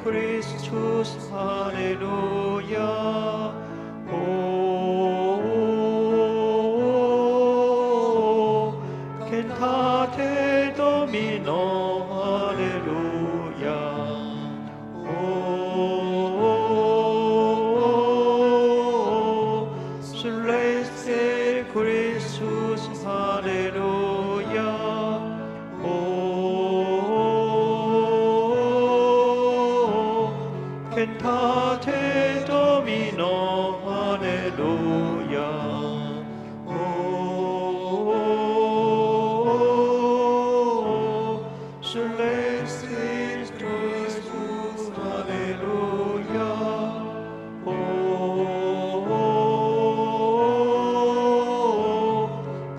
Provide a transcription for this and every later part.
Christus, Halleluja. O cantate Domino, Halleluja. O Celeste Christus, Halleluja. O cantate Domino, Halleluja. O Celeste Christus, Halleluja. O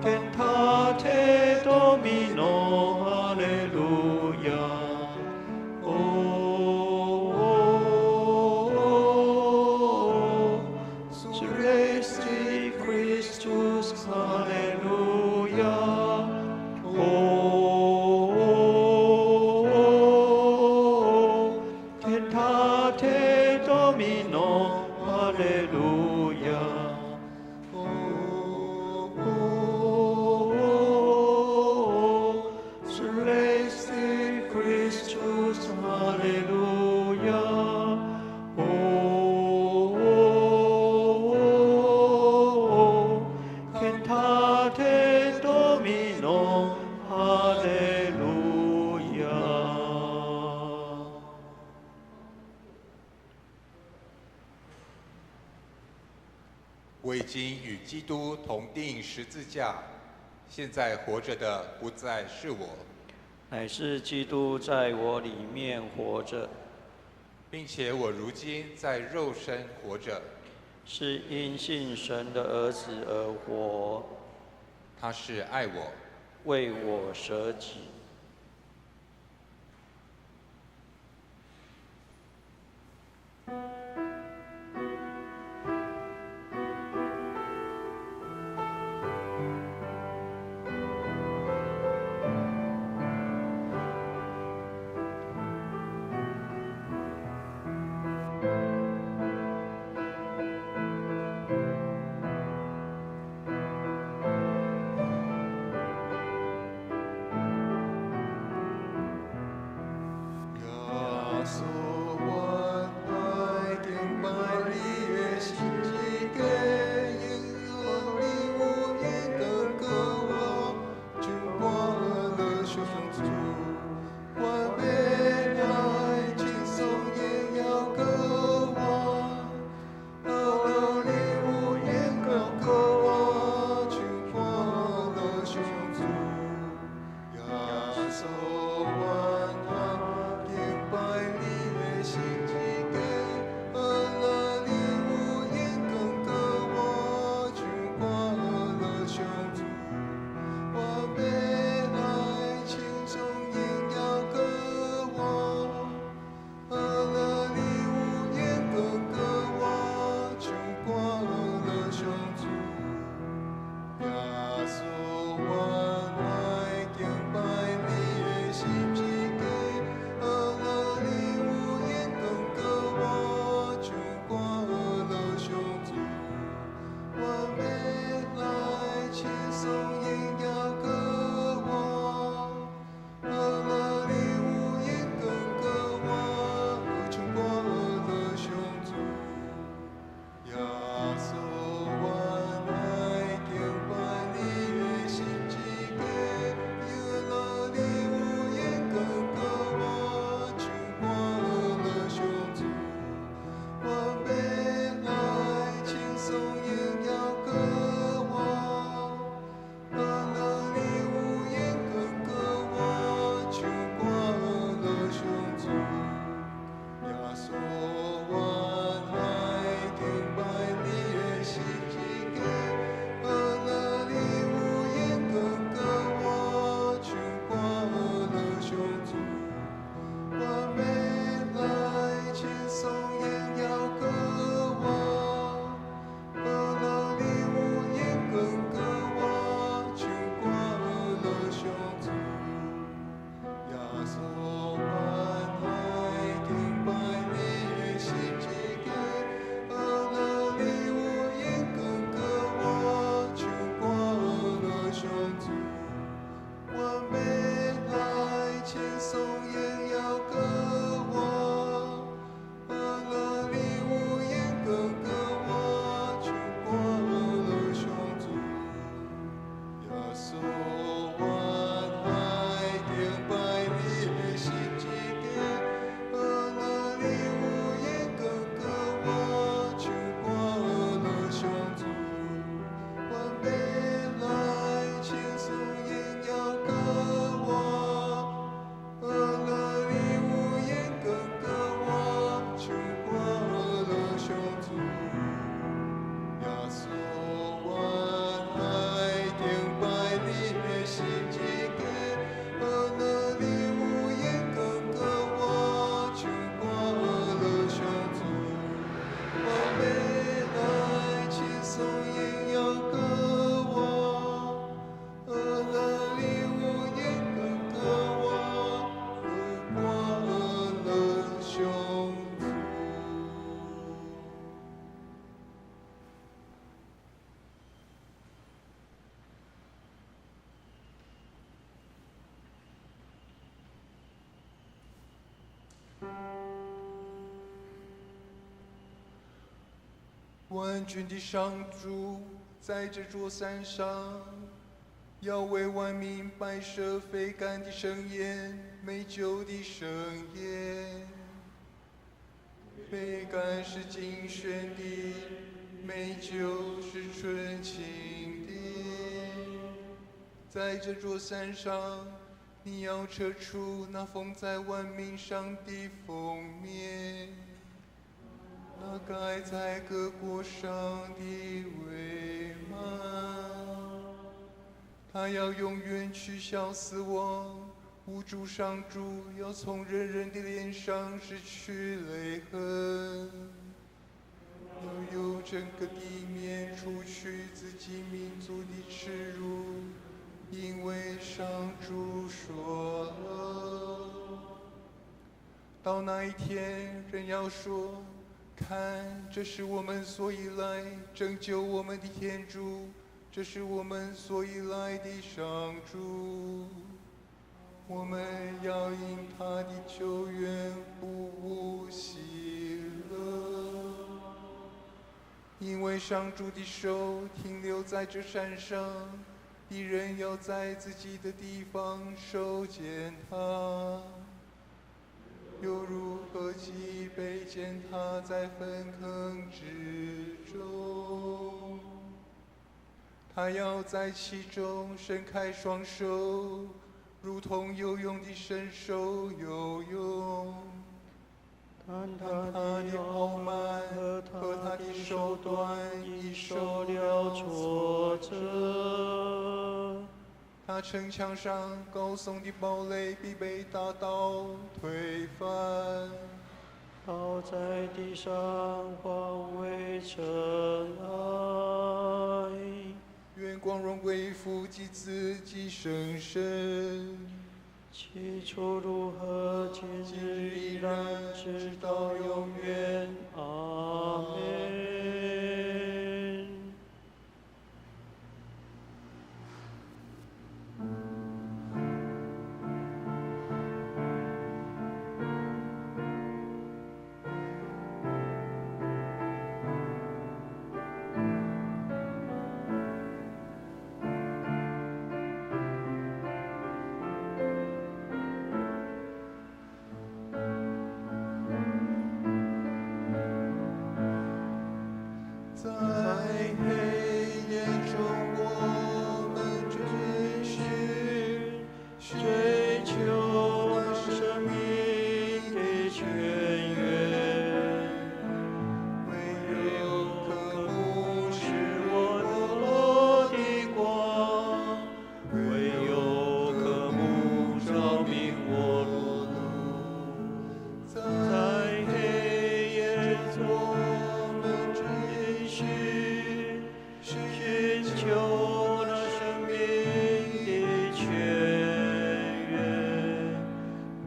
cantate Domino, Halleluja. O Celeste Christus, Halleluja. O cantate Domino, Halleluja. O Celeste Christus, Halleluja. O cantate Domino, Halleluja. 我已经与基督同定十字架，现在活着的不再是我，乃是基督在我里面活着，并且我如今在肉身活着。是因信神的儿子而活，他是爱我，为我舍己。万军的上主在这座山上，要为万民摆设非甘的盛宴，美酒的盛宴。非甘是精选的，美酒是纯情的。在这座山上，你要撤出那封在万民上的封面，那盖在各国上的帷幔。他要永远取消死亡，无主上主要从人人的脸上拭去泪痕，要由整个地面除去自己民族的耻辱，因为上主说了。到那一天，人要说：看，这是我们所以来拯救我们的天主，这是我们所以来的上主。我们要因他的救援不无喜乐，因为上主的手停留在这山上，敌人要在自己的地方收捡他，又如何其被践踏在粪坑之中？他要在其中伸开双手，如同游泳的伸手游泳。但他的傲慢和他的手段已受了挫折。他城墙上高耸的堡垒必被打倒推翻，倒在地上化为尘埃。愿光荣归父及子及圣神，起初如何，今日依然，直到永远。阿门。在黑夜中，我们追寻、追求那生命的泉源。唯有渴慕是我的光，唯有渴慕照明我路。在黑夜中，寻求那生命的泉源，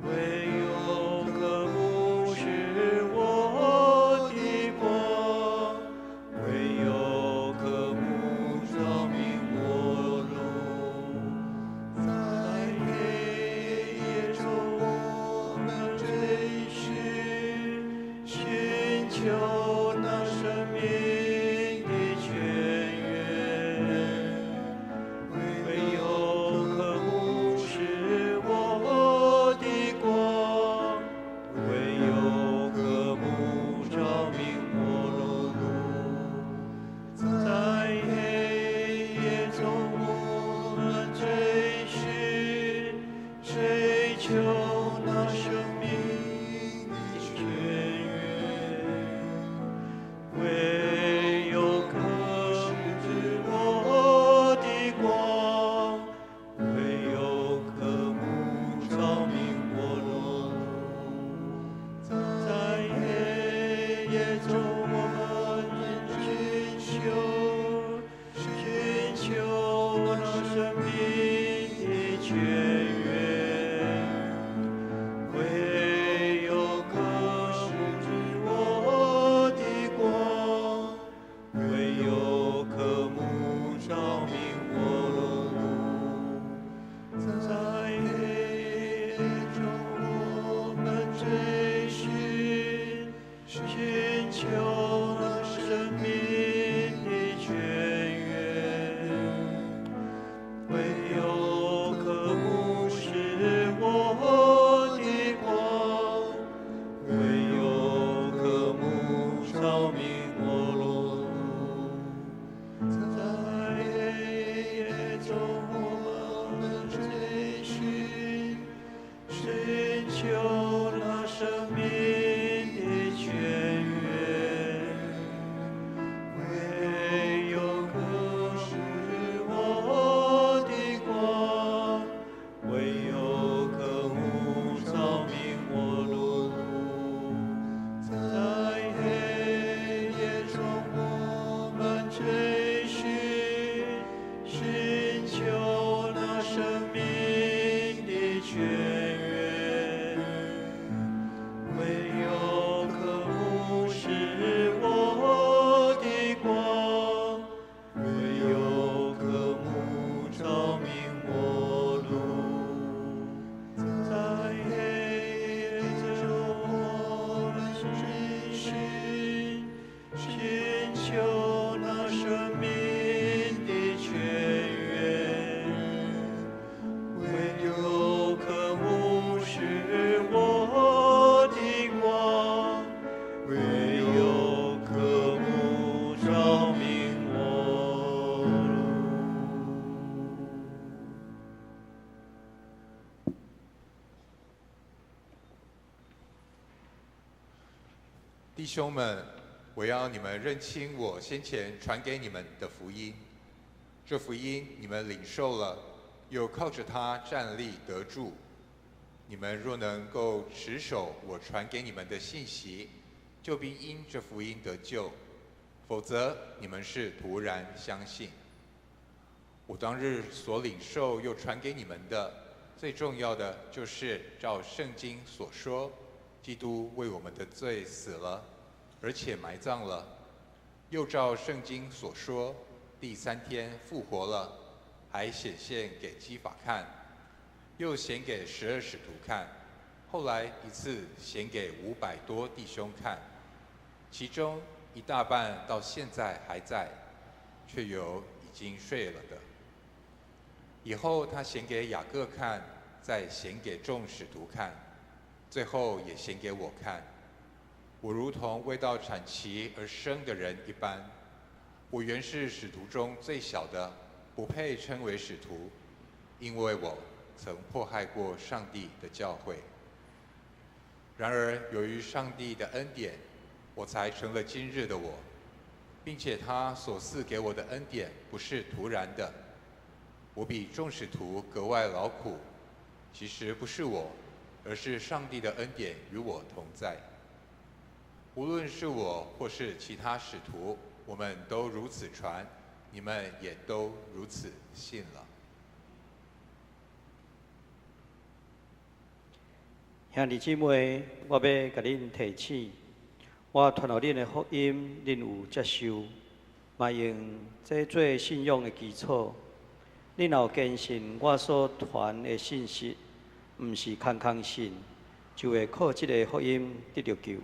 唯有渴慕是我的光，唯有渴慕照明我路。在黑夜中，我们追寻、寻求那生命。弟兄们，我要你们认清我先前传给你们的福音。这福音你们领受了，又靠着它站立得住。你们若能够持守我传给你们的信息，就必因这福音得救；否则，你们是徒然相信。我当日所领受又传给你们的，最重要的就是照圣经所说，基督为我们的罪死了，而且埋葬了，又照圣经所说，第3天复活了，还显现给基法看，又显给12使徒看，后来一次显给500多弟兄看，其中一大半到现在还在，却有已经睡了的。以后他显给雅各看，再显给众使徒看，最后也显给我看。我如同未到产期而生的人一般，我原是使徒中最小的，不配称为使徒，因为我曾迫害过上帝的教会。然而由于上帝的恩典，我才成了今日的我，并且他所赐给我的恩典不是突然的。我比众使徒格外劳苦，其实不是我，而是上帝的恩典与我同在。无论是我或是其他使徒，我们都如此传，你们也都如此信了。兄弟姊妹，我要甲恁提醒，我传予恁的福音，恁有接受，嘛用这做信仰的基础。恁若坚信我所传的信息，毋是空空信，就会靠这个福音得到救。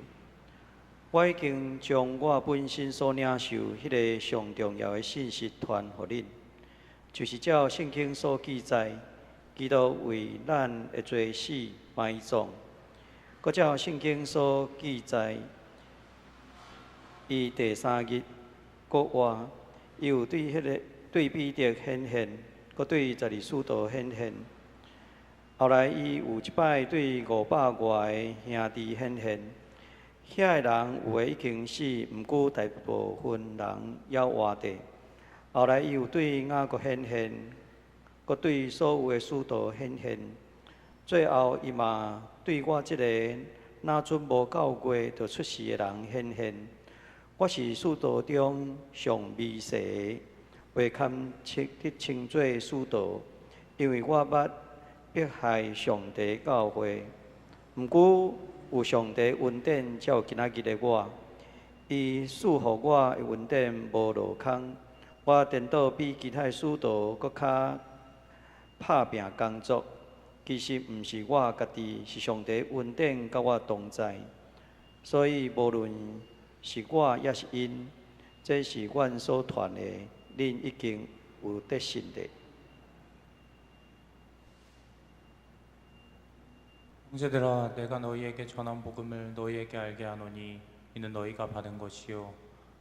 我已经将我本身所领受迄个上重要的信息传予恁，就是照圣经所记载，基督为咱的罪死埋葬，搁照圣经所记载，伊第3日搁活，伊有对彼得显现，搁对12使徒显现。后来伊有一摆对500外个兄弟显现。遐个人有诶已经死，毋过大部分人还活着。后来伊有对雅各显现，搁对所有诶使徒显现。最后伊嘛对我即个若准无到过就出世诶人显现。我是使徒中上微细的，未堪得称做使徒，因为我捌迫害上帝教会。毋过有上帝恩典，才有今仔日的我。伊赐予我的恩典无落空，我颠倒比其他使徒搁较拍拼工作。其实毋是我家己，是上帝恩典甲我同在。所以无论是我也是因，这是阮所传的，恁已经有得信的。 형제들아, 내가 너희에게 전한 복음을 너희에게 알게 하노니 이는 너희가 받은 것이요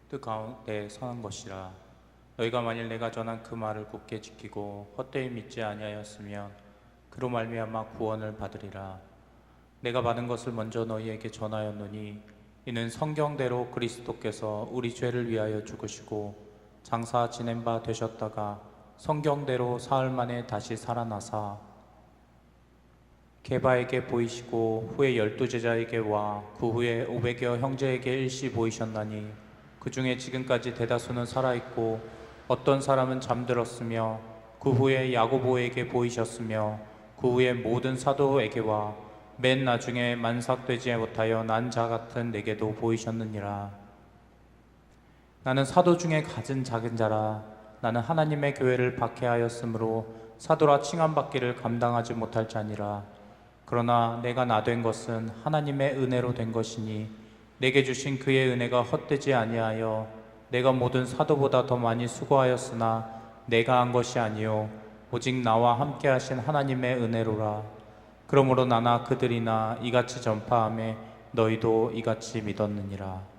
뜻 가운데 선한 것이라. 너희가 만일 내가 전한 그 말을 굳게 지키고 헛되이 믿지 아니하였으면 그로 말미암아 구원을 받으리라. 내가 받은 것을 먼저 너희에게 전하였노니 이는 성경대로 그리스도께서 우리 죄를 위하여 죽으시고 장사 지낸 바 되셨다가 성경대로 사흘 만에 다시 살아나사 게바에게 보이시고 후에 12제자에게 와 그 후에 500여 형제에게 일시 보이셨나니 그 중에 지금까지 대다수는 살아있고 어떤 사람은 잠들었으며 그 후에 야고보에게 보이셨으며 그 후에 모든 사도에게와 맨 나중에 만삭되지 못하여 난 자 같은 내게도 보이셨느니라. 나는 사도 중에 가진 작은 자라. 나는 하나님의 교회를 박해하였으므로 사도라 칭함받기를 감당하지 못할 자니라. 그러나 내가 나 된 것은 하나님의 은혜로 된 것이니 내게 주신 그의 은혜가 헛되지 아니하여 내가 모든 사도보다 더 많이 수고하였으나 내가 한 것이 아니요 오직 나와 함께 하신 하나님의 은혜로라. 그러므로 나나 그들이나 이같이 전파하며 너희도 이같이 믿었느니라.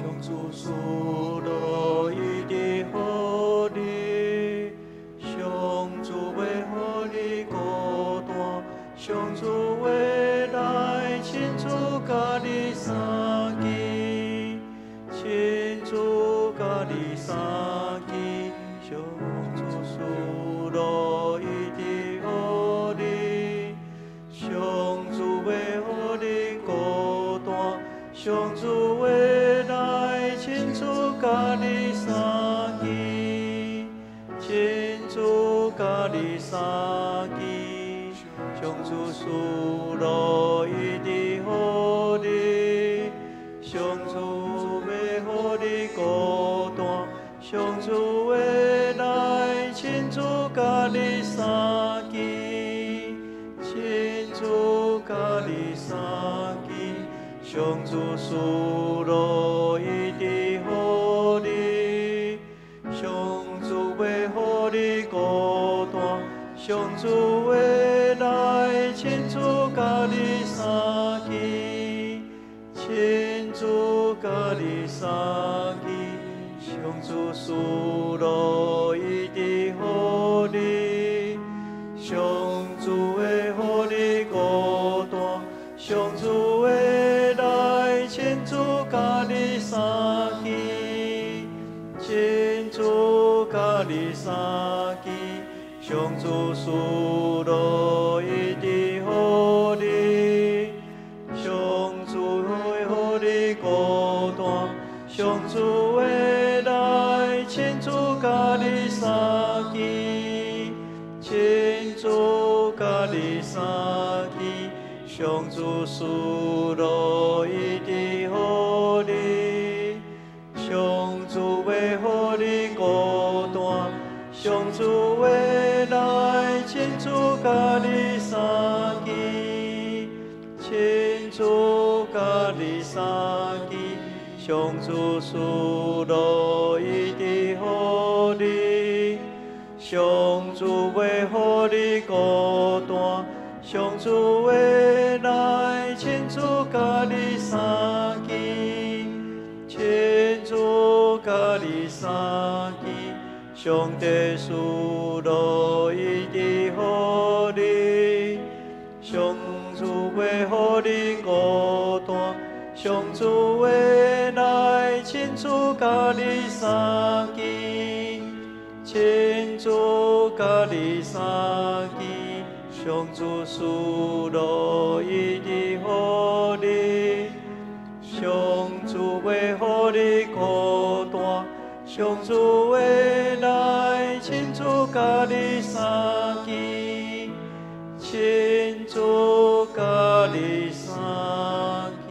上主赐落伊的福利，上主为福利孤单，上主为来亲主家己三基，亲主家己三基，上主赐落伊的福利，上主为福利孤单，上主为来亲主家己三基，亲主家己三基，上主赐落伊的福利，上主为福利孤单，上主为来亲主家己三基，亲主家己三基，上主赐落伊的福利，上主为福利孤单，上主为来亲主家己三基，亲主家己三基，上主赐落伊的福利，上主为福利孤单，上主为来亲主家己三基，亲主家己三基，上主赐落伊的福利，上主为福利孤单，上主为来亲主家己三基，亲主家己三基，上主赐落伊的福利，上主为福利孤单，上主为来亲主家己三基，亲主家己三基，上主赐落伊的福利，上主为福利孤单，上主为来亲主家己三基，亲主家己三基，上帝赐落伊的福利，上主为福利孤单，上主为来亲主家己三基，亲主家己三基，上主赐落伊的福利，上主为福利孤单，上主为来亲主家己三基，亲主家己三基。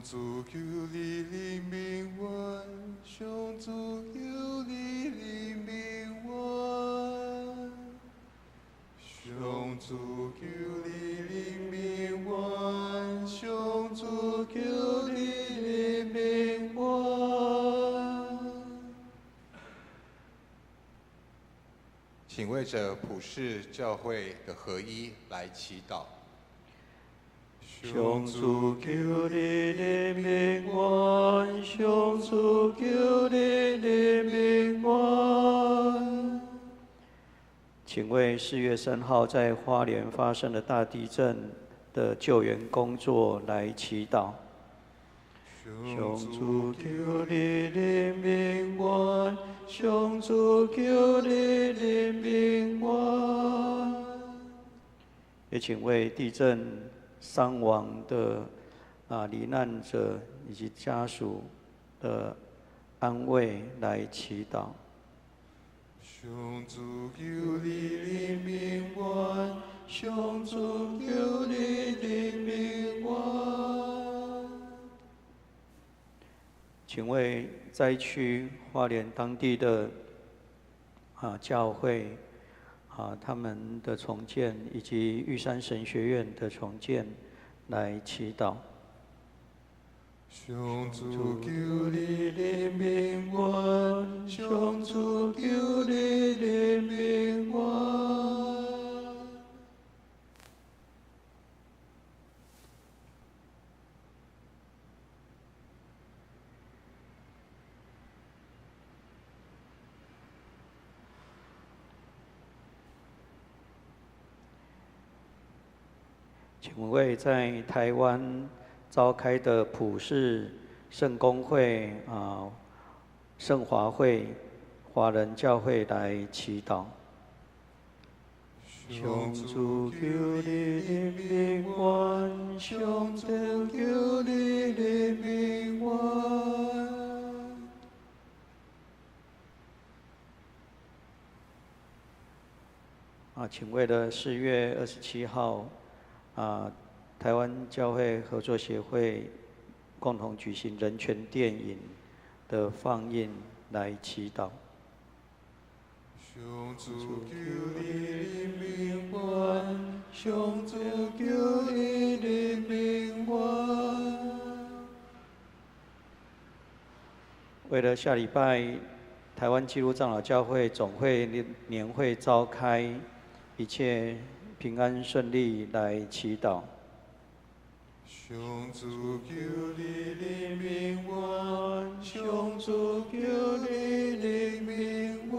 主求你怜悯我，上主求你怜悯我，上主求你怜悯我，上主求你怜悯我。请为着普世教会的合一来祈祷。上主求你怜悯我，上主求你怜悯我。请为4月3号在花莲发生的大地震的救援工作来祈祷。上主求你怜悯我，上主求你怜悯我。也请为地震伤亡的罹难者以及家属的安慰来祈祷。上主求你怜悯我，上主求你怜悯我。请为灾区花莲当地的教会他们的重建以及玉山神学院的重建来祈祷。上主求你怜悯我，上主求你怜悯我。请为在台湾召开的普世圣公会圣华会华人教会来祈祷。上主求你怜悯我，上主求你怜悯我。请为了4月27号台湾教会合作协会共同举行人权电影的放映来祈祷。上主求你怜悯我，上主求你怜悯我。为了下礼拜台湾基督长老教会总会年会召开，一切平安顺利来祈祷。上主求你怜悯我，上主求你怜悯我。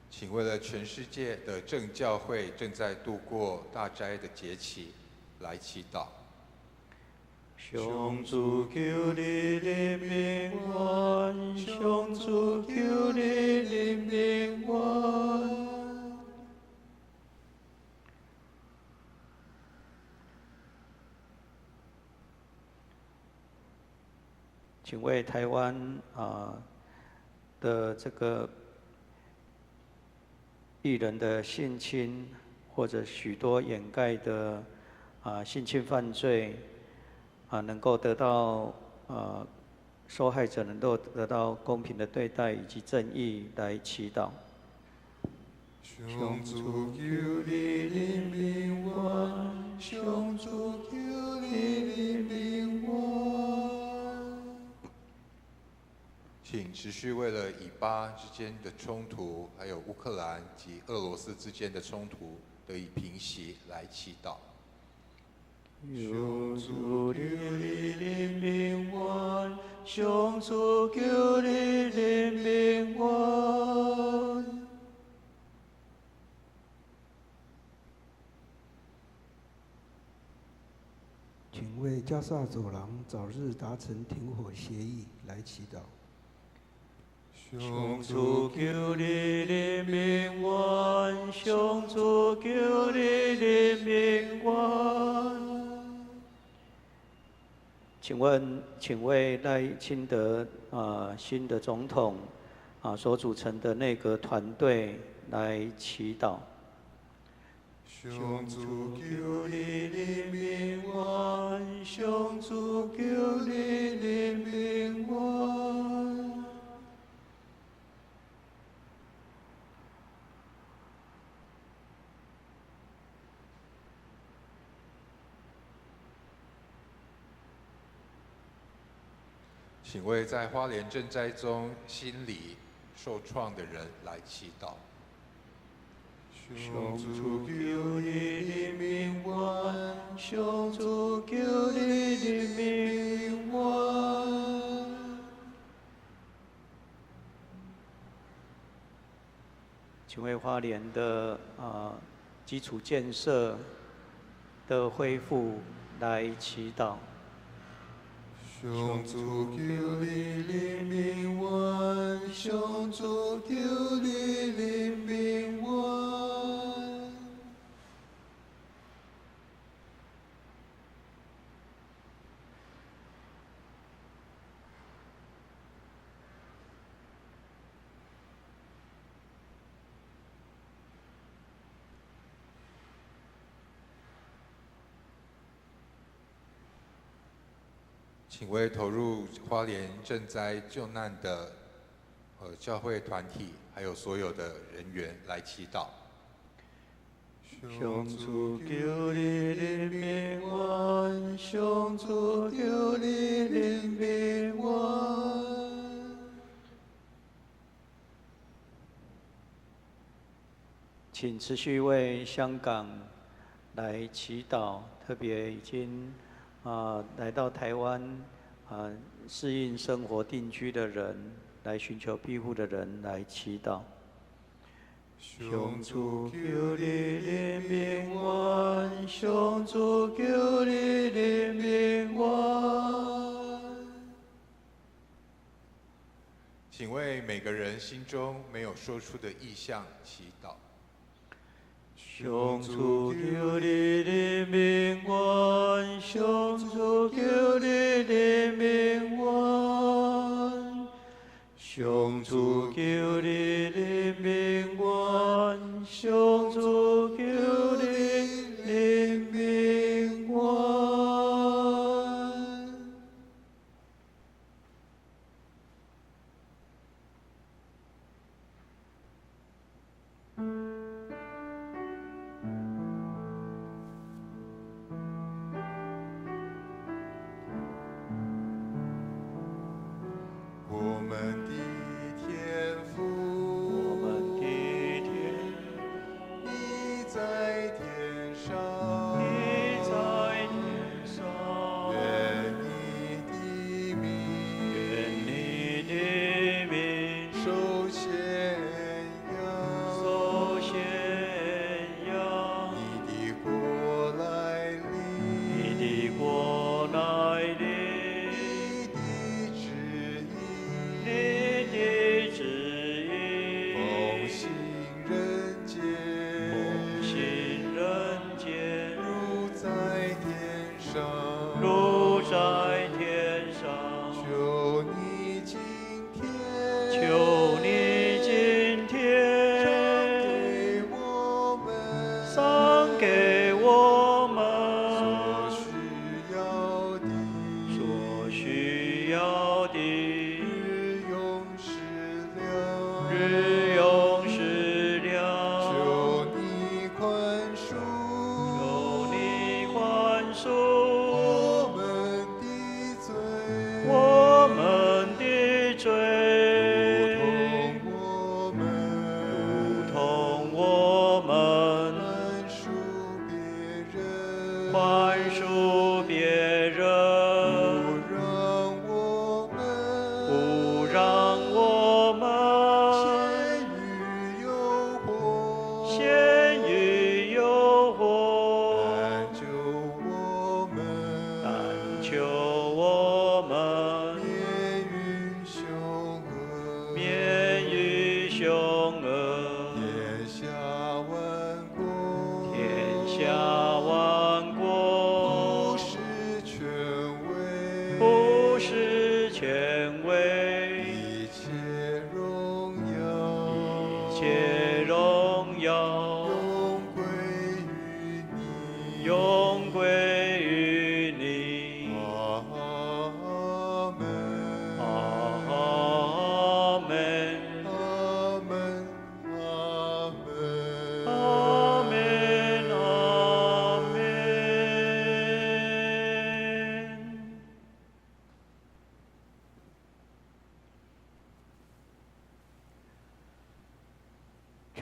请为了全世界的正教会正在度过大斋的节期来祈祷。上主求你怜悯我，上主求你怜悯我。请为台湾的这个艺人的性侵，或者许多掩盖的性侵犯罪能够得到受害者能够得到公平的对待以及正义来祈祷。上主求你怜悯我，上主求你怜悯我。请持续为了以巴之间的冲突，还有乌克兰及俄罗斯之间的冲突得以平息来祈祷。上主求你怜悯我，上主求你怜悯我。请为加萨走廊早日达成停火协议来祈祷。上主求你怜悯我，上主求你怜悯我。请为赖清德新的总统所组成的内阁团队来祈祷。上主求你怜悯我，上主求你怜悯我。请为在花莲赈灾中心理受创的人来祈祷。上主求你怜悯我，上主求你怜悯我。请为花莲的基础建设的恢复来祈祷。上主求你怜悯我，上主求你怜悯我。请为投入花莲赈灾救难的教会团体，还有所有的人员来祈祷。上主求你怜悯我，上主求你怜悯我。请持续为香港来祈祷，特别已经来到台湾适应生活定居的人，来寻求庇护的人来祈祷。上主求你怜悯我，上主求你怜悯我。请为每个人心中没有说出的意向祈祷。上主求你怜悯我，上主求你怜悯我。上主求你怜悯我，上主求你怜悯我。我们的天父，我们的天，你在天上，你在天上，愿你的名，愿你的名受显扬，受显扬。你的国来临，你的国来临。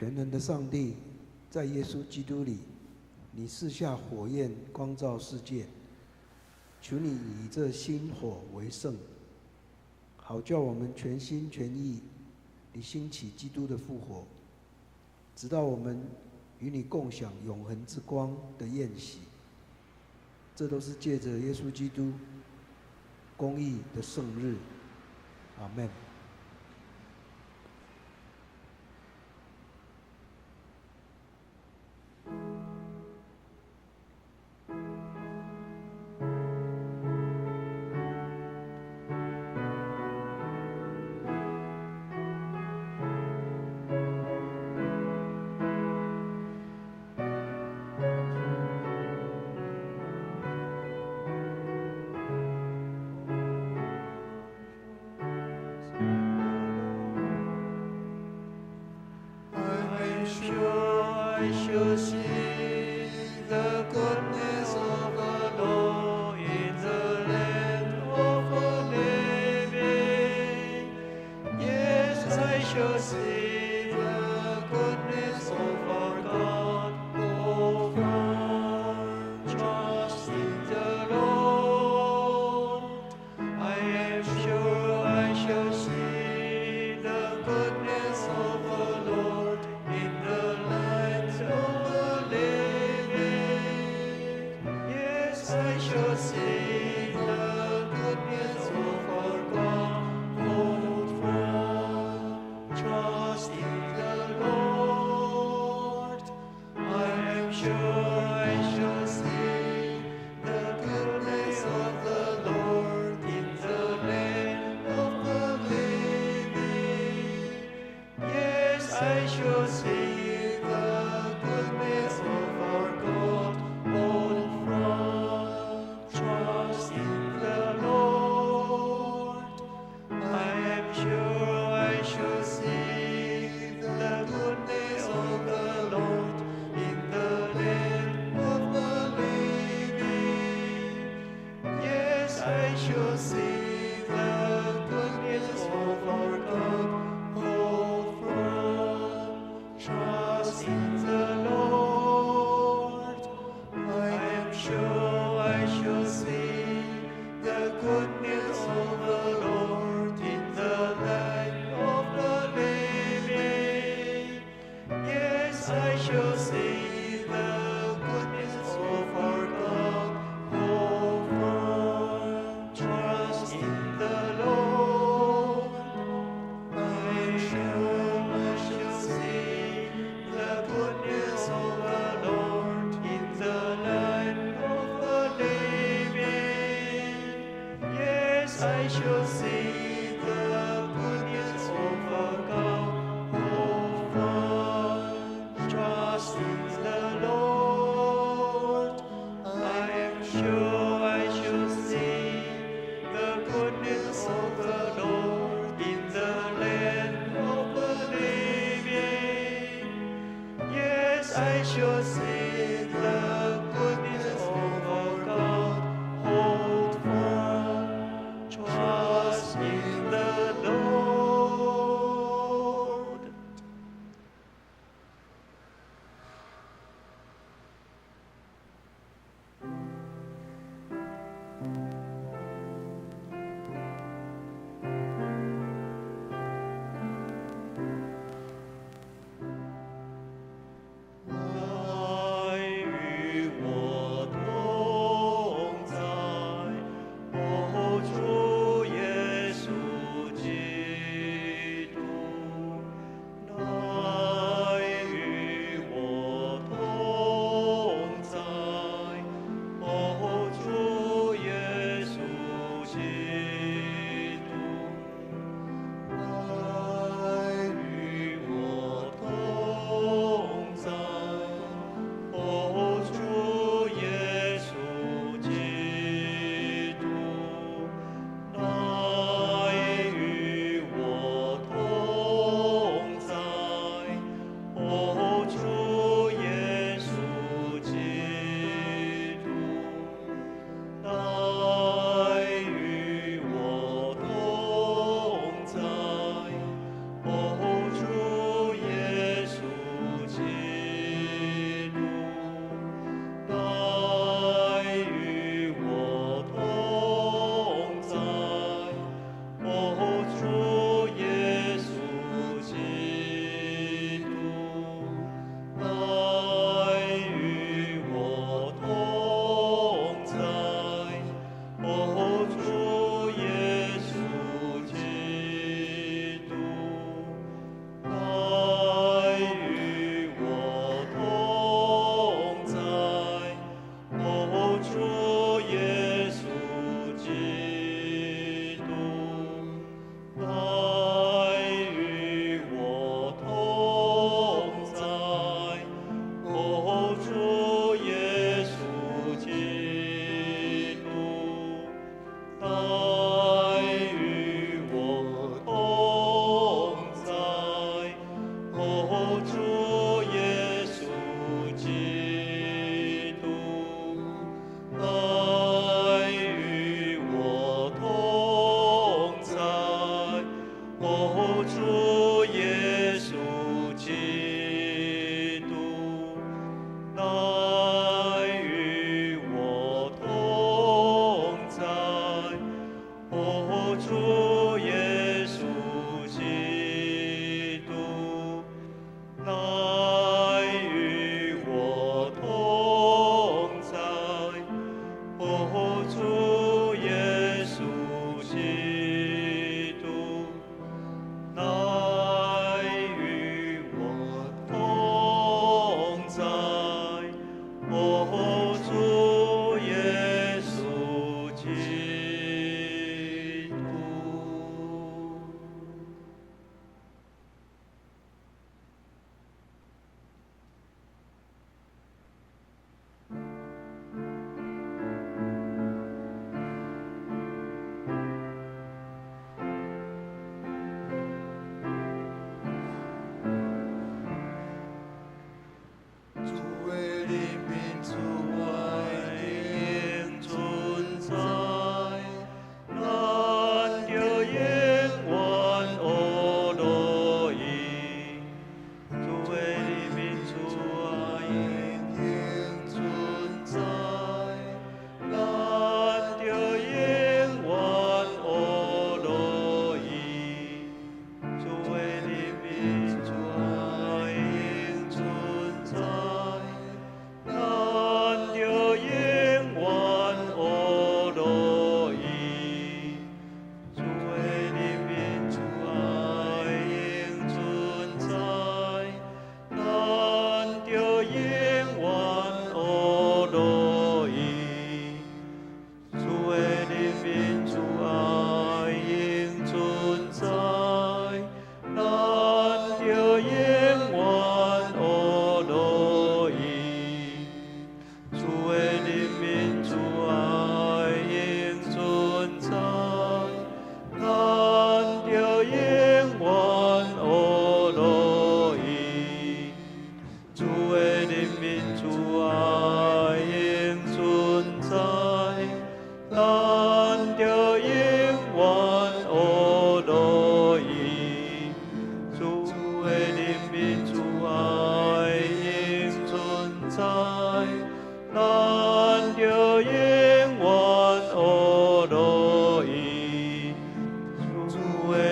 全能的上帝，在耶稣基督里，你赐下火焰光照世界，求你以这星火为圣，好叫我们全心全意地兴起基督的复活，直到我们与你共享永恒之光的宴席。这都是借着耶稣基督公义的圣日。阿们。Trust in the Lord.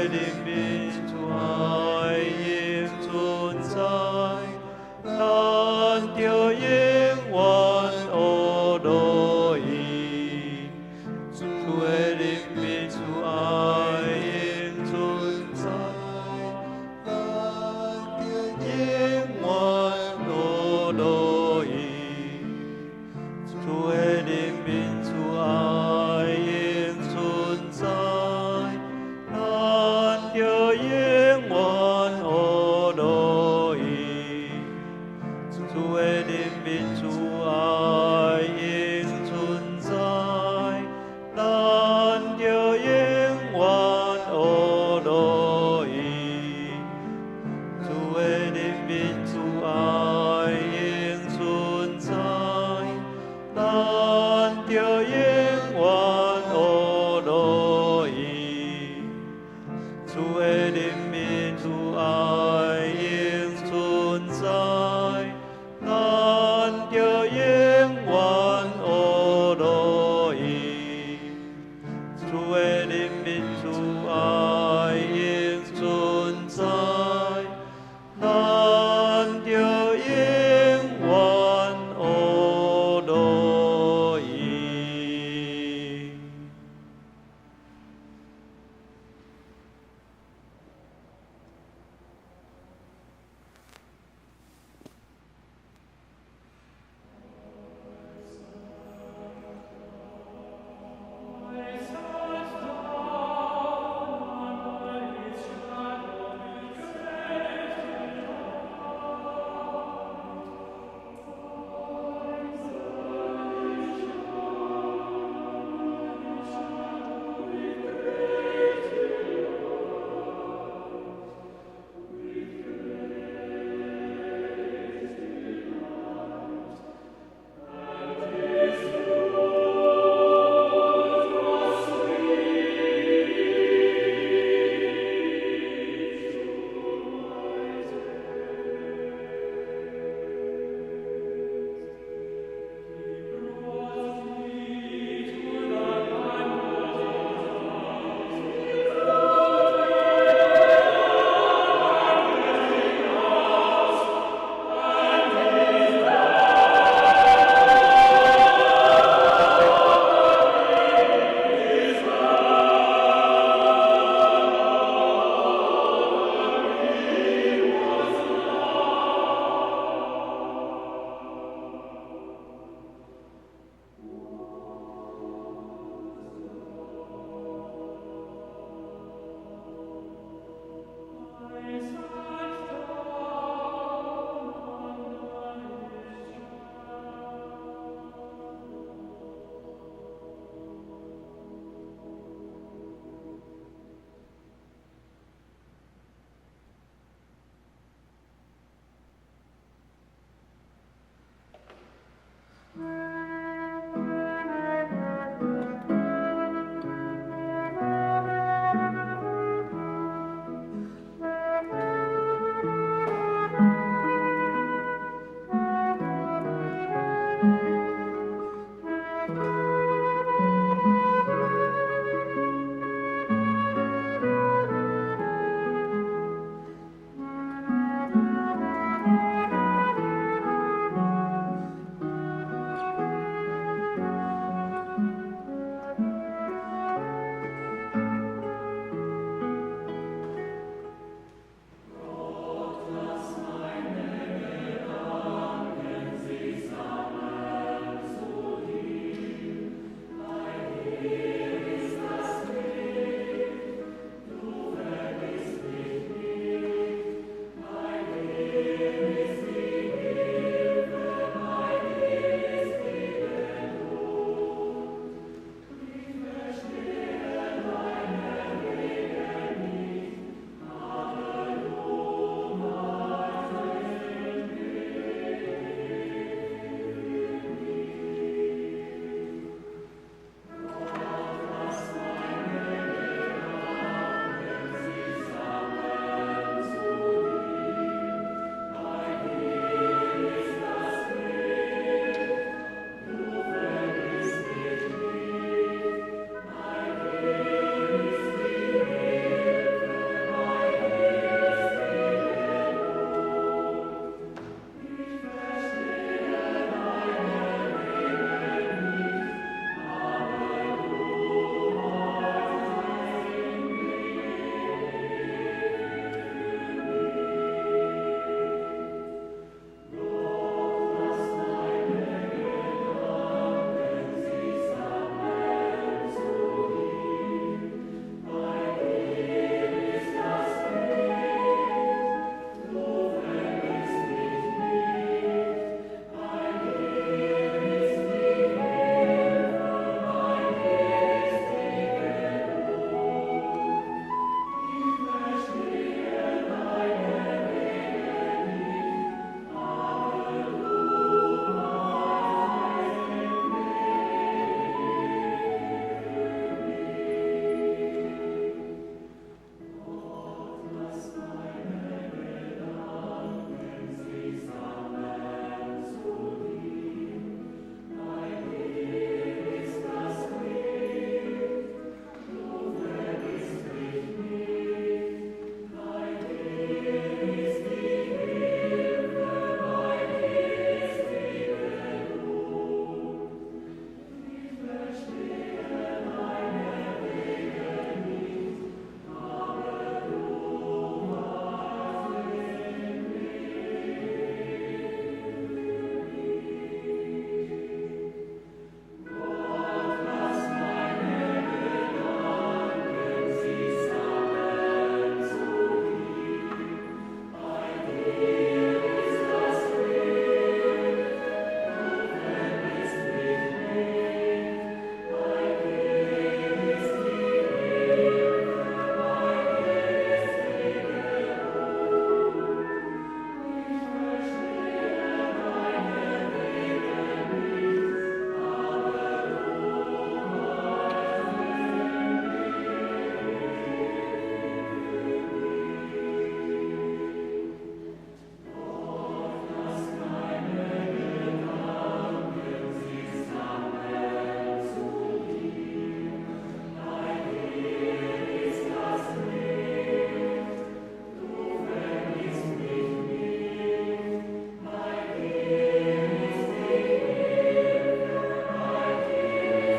的民主爱应存在，咱就永远学落去。主的人民主爱应存在，咱就永远学落去。主的人民主爱应存在，咱就永远学落去。主的人民主爱应存在，咱就永远学落去。主的人民主爱应存在，咱就永远学落去。主的人民主爱应存在，咱就永远学落去。主的人民主爱。